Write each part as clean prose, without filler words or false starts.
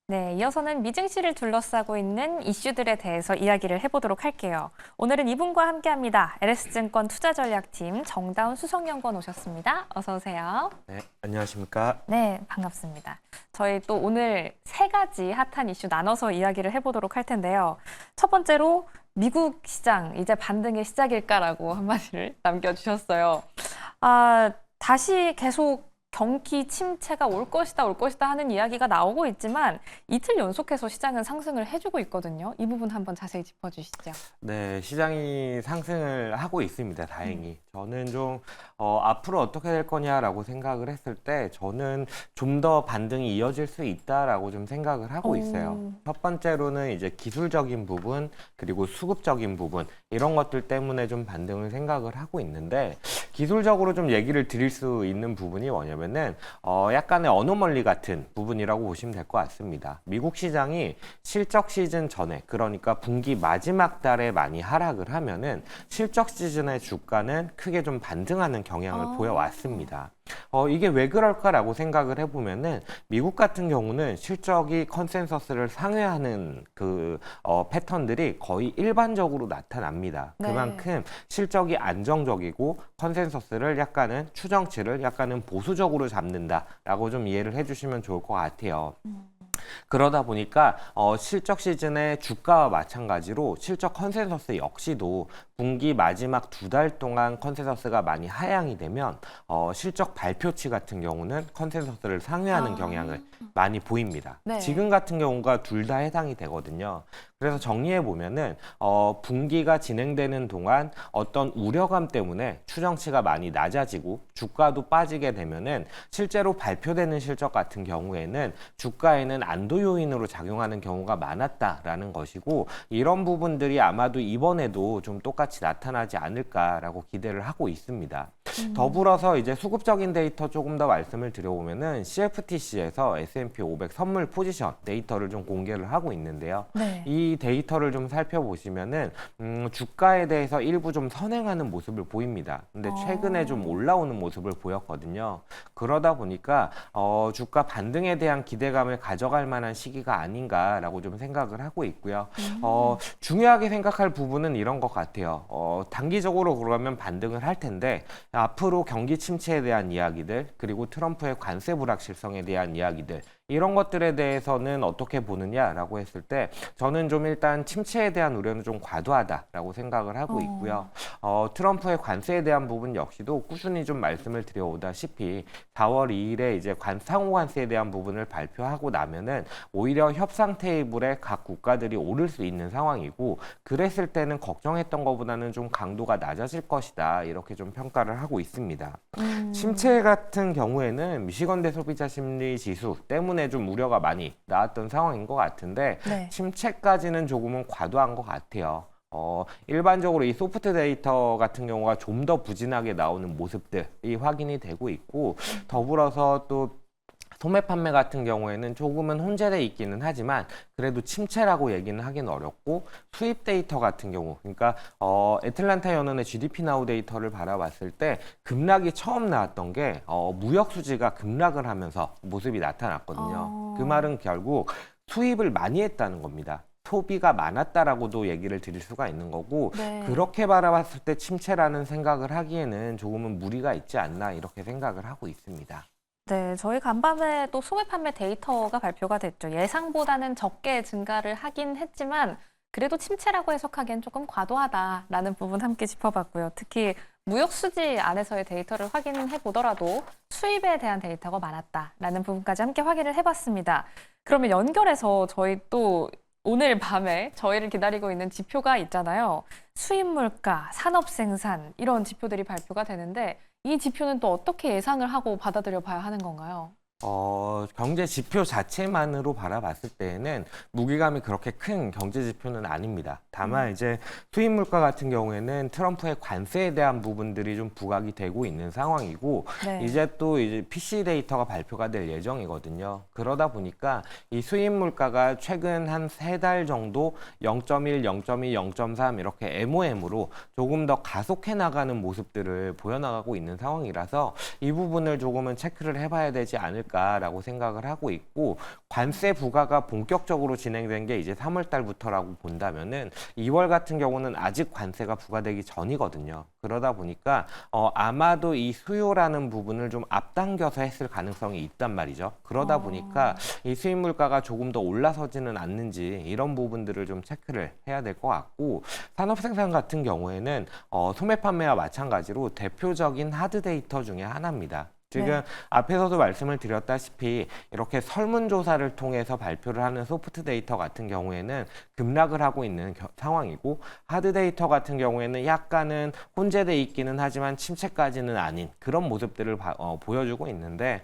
네, 이어서는 미증시를 둘러싸고 있는 이슈들에 대해서 이야기를 해보도록 할게요. 오늘은 이분과 함께합니다. LS증권 투자전략팀 정다운 수석연구원 오셨습니다. 어서 오세요. 네, 안녕하십니까. 네, 반갑습니다. 저희 또 오늘 세 가지 핫한 이슈 나눠서 이야기를 해보도록 할 텐데요. 첫 번째로 미국 시장 이제 반등의 시작일까라고 한마디를 남겨주셨어요. 다시 계속 경기 침체가 올 것이다 하는 이야기가 나오고 있지만 이틀 연속해서 시장은 상승을 해주고 있거든요. 이 부분 한번 자세히 짚어주시죠. 네, 시장이 상승을 하고 있습니다. 다행히. 저는 좀 앞으로 어떻게 될 거냐라고 생각을 했을 때 저는 좀 더 반등이 이어질 수 있다라고 좀 생각을 하고 있어요. 첫 번째로는 이제 기술적인 부분 그리고 수급적인 부분 이런 것들 때문에 좀 반등을 생각을 하고 있는데 기술적으로 좀 얘기를 드릴 수 있는 부분이 뭐냐면은 약간의 어노멀리 같은 부분이라고 보시면 될 것 같습니다. 미국 시장이 실적 시즌 전에 그러니까 분기 마지막 달에 많이 하락을 하면은 실적 시즌의 주가는 크게 좀 반등하는 경향을 보여왔습니다. 이게 왜 그럴까라고 생각을 해보면은 미국 같은 경우는 실적이 컨센서스를 상회하는 그 패턴들이 거의 일반적으로 나타납니다. 네. 그만큼 실적이 안정적이고 컨센서스를 약간은 추정치를 약간은 보수적으로 잡는다라고 좀 이해를 해주시면 좋을 것 같아요. 그러다 보니까 실적 시즌의 주가와 마찬가지로 실적 컨센서스 역시도 분기 마지막 2달 동안 컨센서스가 많이 하향이 되면 실적 발표치 같은 경우는 컨센서스를 상회하는 경향을 많이 보입니다. 네. 지금 같은 경우가 둘 다 해당이 되거든요. 그래서 정리해 보면은 분기가 진행되는 동안 어떤 우려감 때문에 추정치가 많이 낮아지고 주가도 빠지게 되면은 실제로 발표되는 실적 같은 경우에는 주가에는 안도 요인으로 작용하는 경우가 많았다라는 것이고 이런 부분들이 아마도 이번에도 좀 똑같이 나타나지 않을까라고 기대를 하고 있습니다. 더불어서 이제 수급적인 데이터 조금 더 말씀을 드려보면은 CFTC에서 S&P 500 선물 포지션 데이터를 좀 공개를 하고 있는데요. 네. 이 데이터를 좀 살펴보시면은 주가에 대해서 일부 좀 선행하는 모습을 보입니다. 근데 최근에 좀 올라오는 모습을 보였거든요. 그러다 보니까 주가 반등에 대한 기대감을 가져갈 만한 시기가 아닌가라고 좀 생각을 하고 있고요. 중요하게 생각할 부분은 이런 것 같아요. 단기적으로 그러면 반등을 할 텐데 앞으로 경기 침체에 대한 이야기들 그리고 트럼프의 관세 불확실성에 대한 이야기들 이런 것들에 대해서는 어떻게 보느냐라고 했을 때 저는 좀 일단 침체에 대한 우려는 좀 과도하다라고 생각을 하고 있고요. 트럼프의 관세에 대한 부분 역시도 꾸준히 좀 말씀을 드려오다시피 4월 2일에 이제 상호 관세에 대한 부분을 발표하고 나면은 오히려 협상 테이블에 각 국가들이 오를 수 있는 상황이고 그랬을 때는 걱정했던 것보다는 좀 강도가 낮아질 것이다 이렇게 좀 평가를 하고 있습니다. 침체 같은 경우에는 미시건대 소비자 심리 지수 때문에 좀 우려가 많이 나왔던 상황인 것 같은데 네. 침체까지는 조금은 과도한 것 같아요. 일반적으로 이 소프트 데이터 같은 경우가 좀 더 부진하게 나오는 모습들이 확인이 되고 있고 더불어서 또 소매 판매 같은 경우에는 조금은 혼재돼 있기는 하지만 그래도 침체라고 얘기는 하긴 어렵고 수입 데이터 같은 경우 그러니까 애틀란타 연은의 GDP 나우 데이터를 바라봤을 때 급락이 처음 나왔던 게 무역 수지가 급락을 하면서 모습이 나타났거든요. 그 말은 결국 수입을 많이 했다는 겁니다. 소비가 많았다라고도 얘기를 드릴 수가 있는 거고 네. 그렇게 바라봤을 때 침체라는 생각을 하기에는 조금은 무리가 있지 않나 이렇게 생각을 하고 있습니다. 네, 저희 간밤에 또 소매 판매 데이터가 발표가 됐죠. 예상보다는 적게 증가를 하긴 했지만 그래도 침체라고 해석하기엔 조금 과도하다라는 부분 함께 짚어봤고요. 특히 무역 수지 안에서의 데이터를 확인해 보더라도 수입에 대한 데이터가 많았다라는 부분까지 함께 확인을 해봤습니다. 그러면 연결해서 저희 또 오늘 밤에 저희를 기다리고 있는 지표가 있잖아요. 수입 물가, 산업 생산 이런 지표들이 발표가 되는데 이 지표는 또 어떻게 예상을 하고 받아들여 봐야 하는 건가요? 경제 지표 자체만으로 바라봤을 때에는 무게감이 그렇게 큰 경제 지표는 아닙니다. 다만 이제 수입 물가 같은 경우에는 트럼프의 관세에 대한 부분들이 좀 부각이 되고 있는 상황이고 네. 이제 또 이제 PC 데이터가 발표가 될 예정이거든요. 그러다 보니까 이 수입 물가가 최근 한 3달 정도 0.1, 0.2, 0.3 이렇게 MOM으로 조금 더 가속해 나가는 모습들을 보여나가고 있는 상황이라서 이 부분을 조금은 체크를 해봐야 되지 않을까 않을까라고 생각을 하고 있고, 관세 부과가 본격적으로 진행된 게 이제 3월 달부터라고 본다면은 2월 같은 경우는 아직 관세가 부과되기 전이거든요. 그러다 보니까 아마도 이 수요라는 부분을 좀 앞당겨서 했을 가능성이 있단 말이죠. 그러다 보니까 이 수입 물가가 조금 더 올라서지는 않는지 이런 부분들을 좀 체크를 해야 될 것 같고, 산업 생산 같은 경우에는 소매 판매와 마찬가지로 대표적인 하드 데이터 중에 하나입니다. 지금 네. 앞에서도 말씀을 드렸다시피 이렇게 설문조사를 통해서 발표를 하는 소프트 데이터 같은 경우에는 급락을 하고 있는 상황이고, 하드 데이터 같은 경우에는 약간은 혼재돼 있기는 하지만 침체까지는 아닌 그런 모습들을 보여주고 있는데,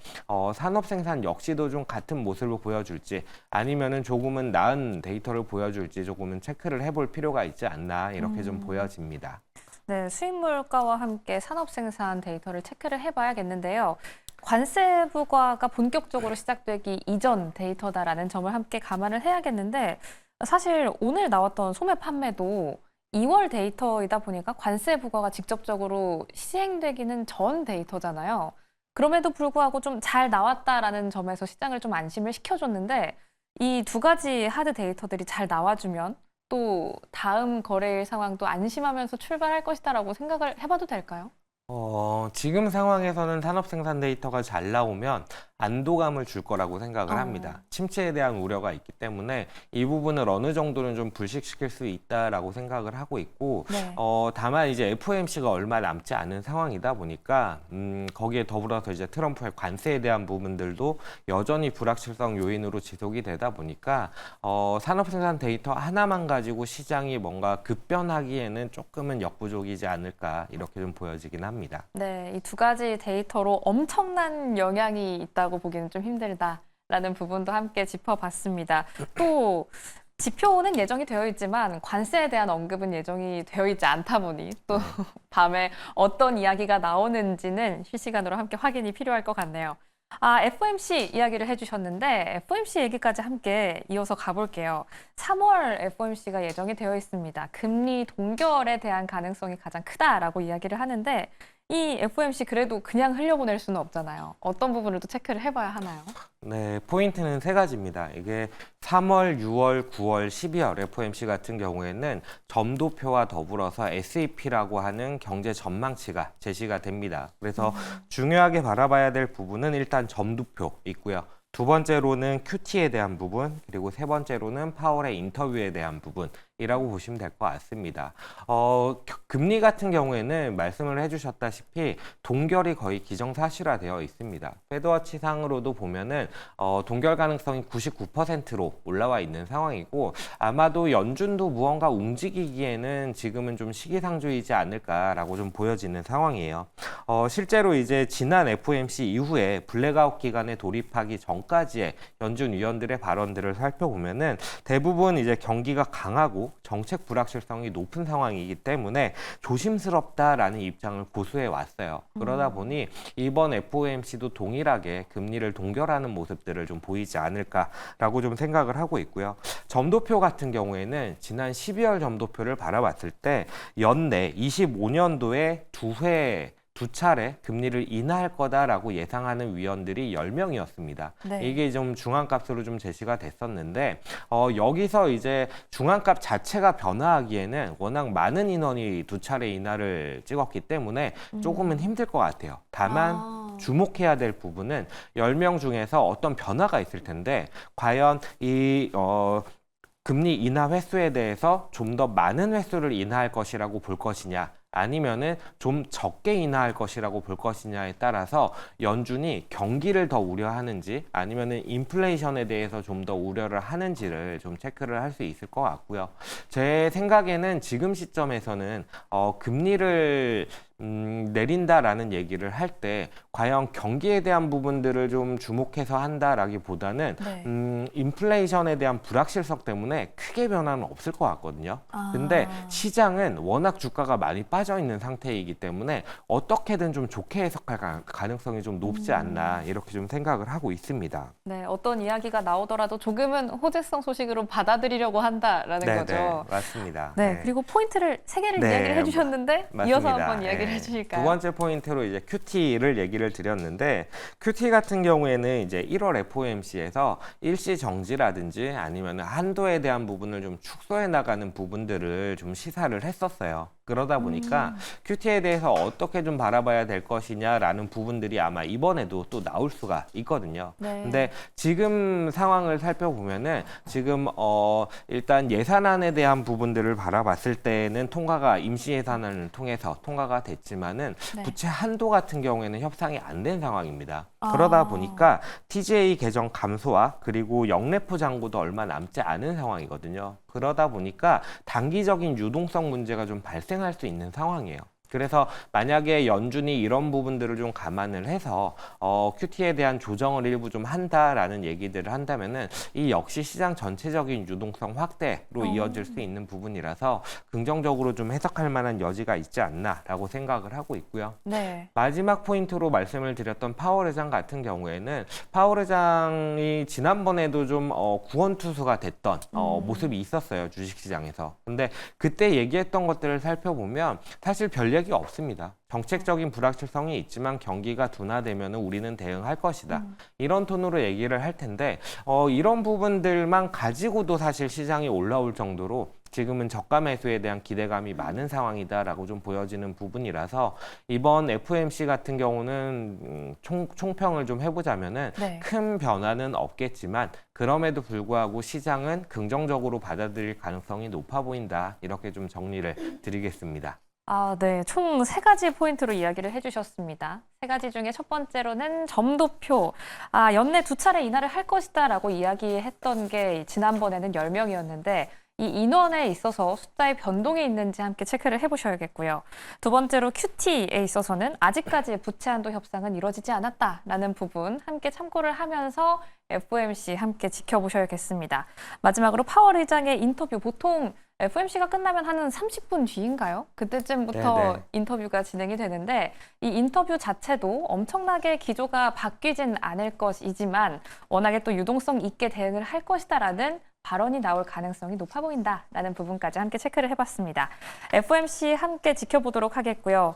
산업 생산 역시도 좀 같은 모습을 보여줄지 아니면은 조금은 나은 데이터를 보여줄지 조금은 체크를 해볼 필요가 있지 않나 이렇게 좀 보여집니다. 네, 수입 물가와 함께 산업 생산 데이터를 체크를 해봐야겠는데요. 관세 부과가 본격적으로 시작되기 이전 데이터다라는 점을 함께 감안을 해야겠는데, 사실 오늘 나왔던 소매 판매도 2월 데이터이다 보니까 관세 부과가 직접적으로 시행되기는 전 데이터잖아요. 그럼에도 불구하고 좀 잘 나왔다라는 점에서 시장을 좀 안심을 시켜줬는데, 이 두 가지 하드 데이터들이 잘 나와주면 또 다음 거래일 상황도 안심하면서 출발할 것이다라고 생각을 해봐도 될까요? 지금 상황에서는 산업 생산 데이터가 잘 나오면 안도감을 줄 거라고 생각을 합니다. 침체에 대한 우려가 있기 때문에 이 부분을 어느 정도는 좀 불식시킬 수 있다라고 생각을 하고 있고, 네. 다만 이제 FOMC가 얼마 남지 않은 상황이다 보니까 거기에 더불어서 이제 트럼프의 관세에 대한 부분들도 여전히 불확실성 요인으로 지속이 되다 보니까 산업 생산 데이터 하나만 가지고 시장이 뭔가 급변하기에는 조금은 역부족이지 않을까 이렇게 좀 보여지긴 합니다. 네, 이 두 가지 데이터로 엄청난 영향이 있다고 보기는 좀 힘들다라는 부분도 함께 짚어봤습니다. 또 지표는 예정이 되어 있지만 관세에 대한 언급은 예정이 되어 있지 않다 보니 또 밤에 어떤 이야기가 나오는지는 실시간으로 함께 확인이 필요할 것 같네요. FOMC 이야기를 해주셨는데 FOMC 얘기까지 함께 이어서 가볼게요. 3월 FOMC가 예정이 되어 있습니다. 금리 동결에 대한 가능성이 가장 크다라고 이야기를 하는데 이 FOMC 그래도 그냥 흘려보낼 수는 없잖아요. 어떤 부분을 또 체크를 해봐야 하나요? 네, 포인트는 세 가지입니다. 이게 3월, 6월, 9월, 12월 FOMC 같은 경우에는 점도표와 더불어서 SEP라고 하는 경제 전망치가 제시가 됩니다. 그래서 중요하게 바라봐야 될 부분은 일단 점도표 있고요. 두 번째로는 QT에 대한 부분, 그리고 세 번째로는 파월의 인터뷰에 대한 부분이라고 보시면 될 것 같습니다. 금리 같은 경우에는 말씀을 해주셨다시피 동결이 거의 기정사실화되어 있습니다. 페드워치상으로도 보면은 동결 가능성이 99%로 올라와 있는 상황이고, 아마도 연준도 무언가 움직이기에는 지금은 좀 시기상조이지 않을까라고 좀 보여지는 상황이에요. 실제로 이제 지난 FOMC 이후에 블랙아웃 기간에 돌입하기 전까지의 연준 위원들의 발언들을 살펴보면은 대부분 이제 경기가 강하고 정책 불확실성이 높은 상황이기 때문에 조심스럽다라는 입장을 고수해 왔어요. 그러다 보니 이번 FOMC도 동일하게 금리를 동결하는 모습들을 좀 보이지 않을까라고 좀 생각을 하고 있고요. 점도표 같은 경우에는 지난 12월 점도표를 바라봤을 때 연내 25년도에 두 차례 금리를 인하할 거다라고 예상하는 위원들이 10명이었습니다. 네. 이게 좀 중앙값으로 좀 제시가 됐었는데, 여기서 이제 중앙값 자체가 변화하기에는 워낙 많은 인원이 두 차례 인하를 찍었기 때문에 조금은 힘들 것 같아요. 다만 주목해야 될 부분은 10명 중에서 어떤 변화가 있을 텐데, 과연 이 금리 인하 횟수에 대해서 좀 더 많은 횟수를 인하할 것이라고 볼 것이냐, 아니면은 좀 적게 인하할 것이라고 볼 것이냐에 따라서 연준이 경기를 더 우려하는지 아니면은 인플레이션에 대해서 좀 더 우려를 하는지를 좀 체크를 할 수 있을 것 같고요. 제 생각에는 지금 시점에서는 금리를 내린다라는 얘기를 할 때 과연 경기에 대한 부분들을 좀 주목해서 한다라기보다는 네. 인플레이션에 대한 불확실성 때문에 크게 변화는 없을 것 같거든요. 근데 시장은 워낙 주가가 많이 빠져 있는 상태이기 때문에 어떻게든 좀 좋게 해석할 가능성이 좀 높지 않나 이렇게 좀 생각을 하고 있습니다. 네, 어떤 이야기가 나오더라도 조금은 호재성 소식으로 받아들이려고 한다라는 네, 거죠. 네, 맞습니다. 네, 그리고 포인트를 세 개를 네, 이야기를 해주셨는데 맞습니다. 이어서 한번 이야기를 얘기를 해주실까요? 두 번째 포인트로 이제 QT를 얘기를 드렸는데 QT 같은 경우에는 이제 1월 FOMC에서 일시 정지라든지 아니면 한도에 대한 부분을 좀 축소해 나가는 부분들을 좀 시사를 했었어요. 그러다 보니까 QT에 대해서 어떻게 좀 바라봐야 될 것이냐라는 부분들이 아마 이번에도 또 나올 수가 있거든요. 네. 근데 지금 상황을 살펴보면은 지금 일단 예산안에 대한 부분들을 바라봤을 때는 통과가 임시 예산안을 통해서 통과가 됐지만은 네. 부채 한도 같은 경우에는 협상이 안 된 상황입니다. 아. 그러다 보니까 TJ 개정 감소와 그리고 영래포 잔고도 얼마 남지 않은 상황이거든요. 그러다 보니까 단기적인 유동성 문제가 좀 발생할 수 있는 상황이에요. 그래서 만약에 연준이 이런 부분들을 좀 감안을 해서 QT에 대한 조정을 일부 좀 한다라는 얘기들을 한다면은 이 역시 시장 전체적인 유동성 확대로 이어질 수 있는 부분이라서 긍정적으로 좀 해석할 만한 여지가 있지 않나라고 생각을 하고 있고요. 네. 마지막 포인트로 말씀을 드렸던 파월 의장 같은 경우에는 파월 의장이 지난번에도 좀 구원투수가 됐던 모습이 있었어요, 주식시장에서. 근데 그때 얘기했던 것들을 살펴보면 사실 별 얘기 없습니다. 정책적인 불확실성이 있지만 경기가 둔화되면 우리는 대응할 것이다. 이런 톤으로 얘기를 할 텐데 이런 부분들만 가지고도 사실 시장이 올라올 정도로 지금은 저가 매수에 대한 기대감이 많은 상황이다라고 좀 보여지는 부분이라서 이번 FOMC 같은 경우는 총평을 좀 해보자면은 네. 큰 변화는 없겠지만 그럼에도 불구하고 시장은 긍정적으로 받아들일 가능성이 높아 보인다. 이렇게 좀 정리를 드리겠습니다. 아, 네. 총 3가지 포인트로 이야기를 해주셨습니다. 3가지 중에 첫 번째로는 점도표. 연내 2차례 인하를 할 것이다라고 이야기했던 게 지난번에는 10명이었는데 이 인원에 있어서 숫자의 변동이 있는지 함께 체크를 해보셔야겠고요. 두 번째로 QT에 있어서는 아직까지 부채 한도 협상은 이루어지지 않았다라는 부분 함께 참고를 하면서 FOMC 함께 지켜보셔야겠습니다. 마지막으로 파월 의장의 인터뷰, 보통 FOMC가 끝나면 한 30분 뒤인가요? 그때쯤부터 네네. 인터뷰가 진행이 되는데 이 인터뷰 자체도 엄청나게 기조가 바뀌진 않을 것이지만 워낙에 또 유동성 있게 대응을 할 것이다라는 발언이 나올 가능성이 높아 보인다라는 부분까지 함께 체크를 해봤습니다. FOMC 함께 지켜보도록 하겠고요.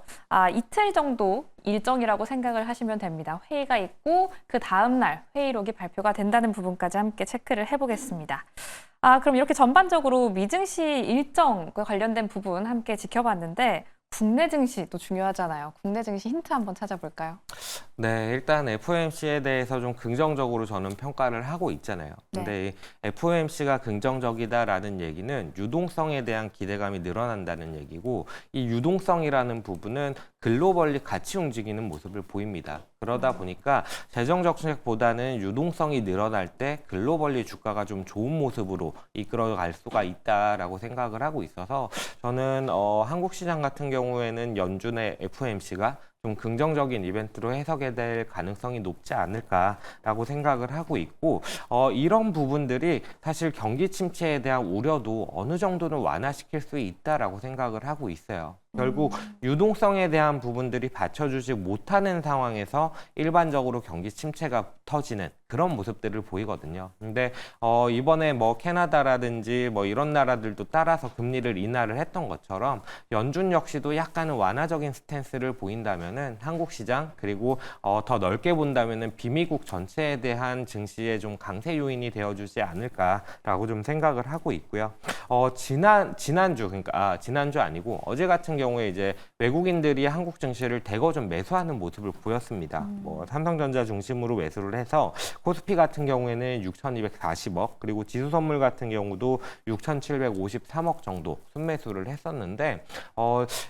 이틀 정도 일정이라고 생각을 하시면 됩니다. 회의가 있고 그 다음 날 회의록이 발표가 된다는 부분까지 함께 체크를 해보겠습니다. 그럼 이렇게 전반적으로 미증시 일정과 관련된 부분 함께 지켜봤는데 국내 증시도 중요하잖아요. 국내 증시 힌트 한번 찾아볼까요? 네, 일단 FOMC에 대해서 좀 긍정적으로 저는 평가를 하고 있잖아요. 근데 이 FOMC가 긍정적이다라는 얘기는 유동성에 대한 기대감이 늘어난다는 얘기고 이 유동성이라는 부분은 글로벌리 같이 움직이는 모습을 보입니다. 그러다 보니까 재정 정책보다는 유동성이 늘어날 때 글로벌리 주가가 좀 좋은 모습으로 이끌어갈 수가 있다라고 생각을 하고 있어서 저는 한국 시장 같은 경우에는 연준의 FOMC가 좀 긍정적인 이벤트로 해석이 될 가능성이 높지 않을까라고 생각을 하고 있고 이런 부분들이 사실 경기 침체에 대한 우려도 어느 정도는 완화시킬 수 있다라고 생각을 하고 있어요. 결국 유동성에 대한 부분들이 받쳐주지 못하는 상황에서 일반적으로 경기 침체가 터지는 그런 모습들을 보이거든요. 근데 이번에 뭐 캐나다라든지 뭐 이런 나라들도 따라서 금리를 인하를 했던 것처럼 연준 역시도 약간은 완화적인 스탠스를 보인다면은 한국 시장 그리고 더 넓게 본다면은 비미국 전체에 대한 증시의 좀 강세 요인이 되어주지 않을까라고 좀 생각을 하고 있고요. 지난주 그러니까 지난주 아니고 어제 같은 경우에 이제 외국인들이 한국 증시를 대거 좀 매수하는 모습을 보였습니다. 뭐 삼성전자 중심으로 매수를 해서 코스피 같은 경우에는 6,240억 그리고 지수 선물 같은 경우도 6,753억 정도 순매수를 했었는데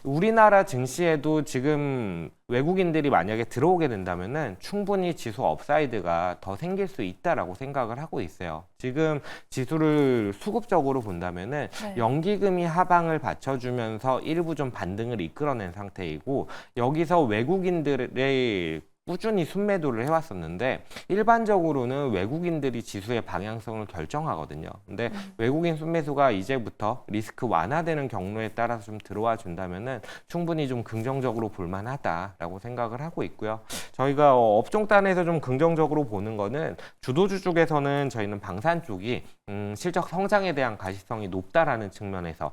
우리나라 증시에도 지금 외국인들이 만약에 들어오게 된다면은 충분히 지수 업사이드가 더 생길 수 있다라고 생각을 하고 있어요. 지금 지수를 수급적으로 본다면은 연기금이 하방을 받쳐주면서 일부 좀 반등을 이끌어낸 상태이고 여기서 외국인들의 꾸준히 순매도를 해왔었는데 일반적으로는 외국인들이 지수의 방향성을 결정하거든요. 근데 외국인 순매수가 이제부터 리스크 완화되는 경로에 따라서 좀 들어와 준다면은 충분히 좀 긍정적으로 볼만하다라고 생각을 하고 있고요. 저희가 업종단에서 좀 긍정적으로 보는 거는 주도주 쪽에서는 저희는 방산 쪽이 실적 성장에 대한 가시성이 높다라는 측면에서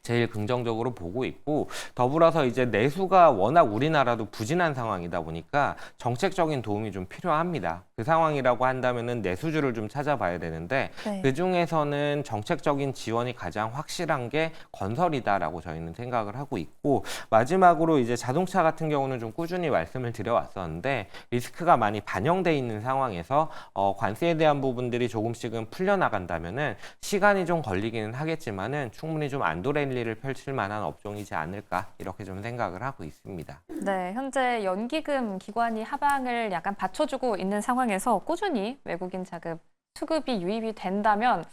제일 긍정적으로 보고 있고, 더불어서 이제 내수가 워낙 우리나라도 부진한 상황이다 보니까 정책적인 도움이 좀 필요합니다. 그 상황이라고 한다면은 내수주를 좀 찾아봐야 되는데 네. 그 중에서는 정책적인 지원이 가장 확실한 게 건설이다라고 저희는 생각을 하고 있고, 마지막으로 이제 자동차 같은 경우는 좀 꾸준히 말씀을 드려왔었는데 리스크가 많이 반영돼 있는 상황에서 관세에 대한 부분들이 조금씩은 풀려나간다면은 시간이 좀 걸리기는 하겠지만은 충분히 좀 안도랠리를 펼칠 만한 업종이지 않을까 이렇게 좀 생각을 하고 있습니다. 네, 현재 연기금 기관이 하방을 약간 받쳐주고 있는 상황에서 꾸준히 외국인 자금 수급이 유입이 된다면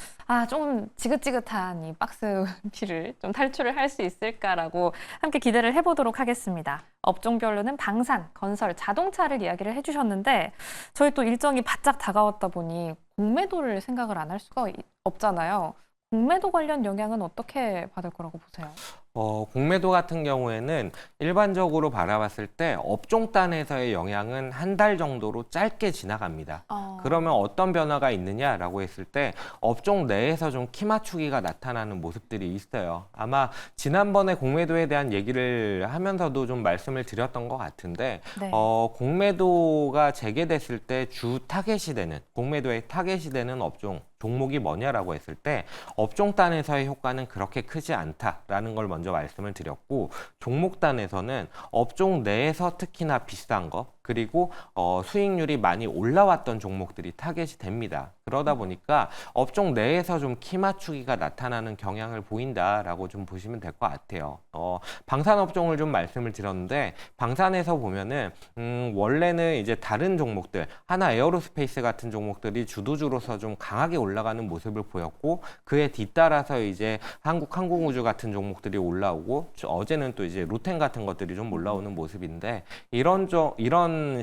좀 지긋지긋한 이 박스비를 좀 탈출을 할 수 있을까라고 함께 기대를 해보도록 하겠습니다. 업종별로는 방산, 건설, 자동차를 이야기를 해주셨는데 저희 또 일정이 바짝 다가왔다 보니 공매도를 생각을 안 할 수가 없잖아요. 공매도 관련 영향은 어떻게 받을 거라고 보세요? 공매도 같은 경우에는 일반적으로 바라봤을 때 업종 단에서의 영향은 한 달 정도로 짧게 지나갑니다. 그러면 어떤 변화가 있느냐라고 했을 때 업종 내에서 좀 키 맞추기가 나타나는 모습들이 있어요. 아마 지난번에 공매도에 대한 얘기를 하면서도 좀 말씀을 드렸던 것 같은데 네. 공매도가 재개됐을 때 주 타겟이 되는 공매도의 타겟이 되는 업종 종목이 뭐냐라고 했을 때 업종 단에서의 효과는 그렇게 크지 않다라는 걸 먼저 말씀을 드렸고, 종목 단에서는 업종 내에서 특히나 비싼 거 그리고 수익률이 많이 올라왔던 종목들이 타겟이 됩니다. 그러다 보니까 업종 내에서 좀 키 맞추기가 나타나는 경향을 보인다라고 좀 보시면 될 것 같아요. 방산 업종을 좀 말씀을 드렸는데 방산에서 보면은 원래는 이제 다른 종목들 하나 에어로스페이스 같은 종목들이 주도주로서 좀 강하게 올라가는 모습을 보였고, 그에 뒤따라서 이제 한국 항공우주 같은 종목들이 올라오고, 어제는 또 이제 로텐 같은 것들이 좀 올라오는 모습인데 이런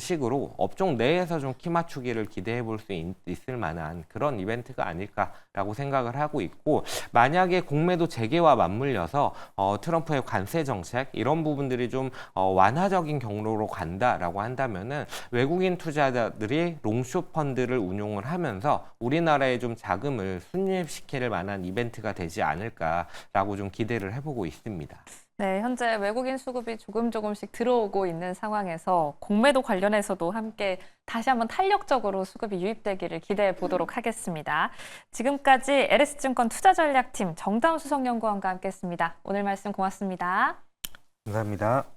식으로 업종 내에서 좀 키 맞추기를 기대해 볼 수 있을 만한 그런 이벤트가 아닐까라고 생각을 하고 있고, 만약에 공매도 재개와 맞물려서 트럼프의 관세 정책 이런 부분들이 좀 완화적인 경로로 간다라고 한다면은 외국인 투자자들이 롱숏 펀드를 운용을 하면서 우리나라에 좀 자금을 순입시킬 만한 이벤트가 되지 않을까라고 좀 기대를 해보고 있습니다. 네, 현재 외국인 수급이 조금씩 들어오고 있는 상황에서 공매도 관련해서도 함께 다시 한번 탄력적으로 수급이 유입되기를 기대해 보도록 하겠습니다. 지금까지 LS증권 투자전략팀 정다운 수석연구원과 함께했습니다. 오늘 말씀 고맙습니다. 감사합니다.